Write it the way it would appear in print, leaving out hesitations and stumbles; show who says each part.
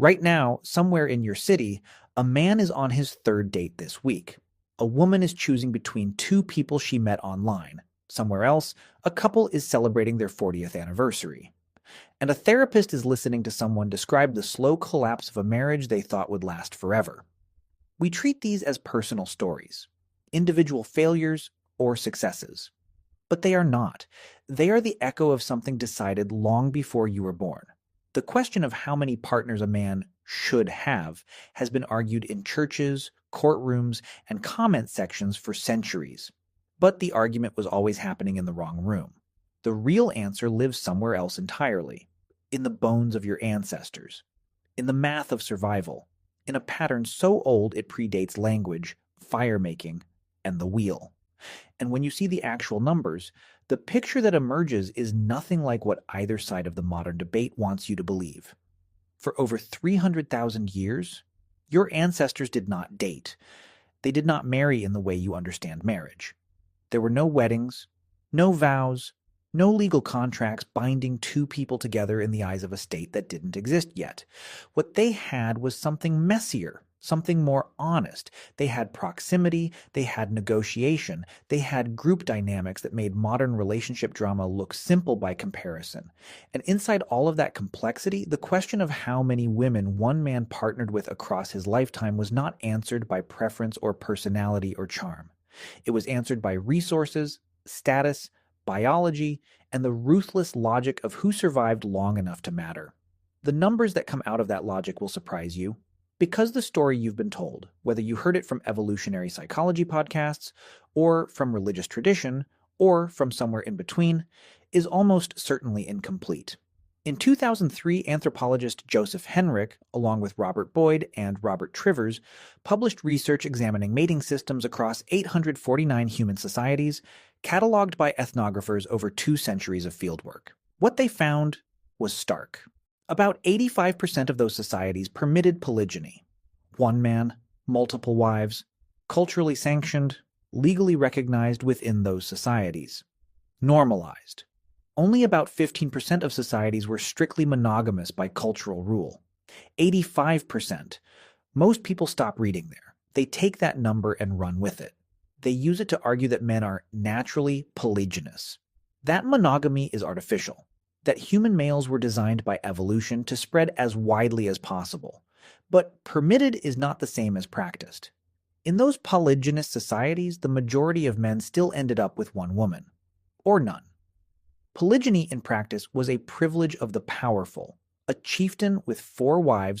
Speaker 1: Right now, somewhere in your city, a man is on his third date this week. A woman is choosing between two people she met online. Somewhere else, a couple is celebrating their 40th anniversary. And a therapist is listening to someone describe the slow collapse of a marriage they thought would last forever. We treat these as personal stories, individual failures or successes. But they are not. They are the echo of something decided long before you were born. The question of how many partners a man should have has been argued in churches, courtrooms, and comment sections for centuries. But the argument was always happening in the wrong room. The real answer lives somewhere else entirely, in the bones of your ancestors, in the math of survival, in a pattern so old it predates language, fire-making, and the wheel. And when you see the actual numbers, the picture that emerges is nothing like what either side of the modern debate wants you to believe. For over 300,000 years, your ancestors did not date. They did not marry in the way you understand marriage. There were no weddings, no vows, no legal contracts binding two people together in the eyes of a state that didn't exist yet. What they had was something messier, something more honest. They had proximity, they had negotiation, they had group dynamics that made modern relationship drama look simple by comparison. And inside all of that complexity, the question of how many women one man partnered with across his lifetime was not answered by preference or personality or charm. It was answered by resources, status, biology, and the ruthless logic of who survived long enough to matter. The numbers that come out of that logic will surprise you, because the story you've been told, whether you heard it from evolutionary psychology podcasts, or from religious tradition, or from somewhere in between, is almost certainly incomplete. In 2003, anthropologist Joseph Henrich, along with Robert Boyd and Robert Trivers, published research examining mating systems across 849 human societies, cataloged by ethnographers over 2 centuries of fieldwork. What they found was stark. About 85% of those societies permitted polygyny. One man, multiple wives, culturally sanctioned, legally recognized within those societies. Normalized. Only about 15% of societies were strictly monogamous by cultural rule. 85%. Most people stop reading there. They take that number and run with it. They use it to argue that men are naturally polygynous. That monogamy is artificial. That human males were designed by evolution to spread as widely as possible. But permitted is not the same as practiced. In those polygynous societies, the majority of men still ended up with one woman. Or none. Polygyny in practice was a privilege of the powerful. A chieftain with 4 wives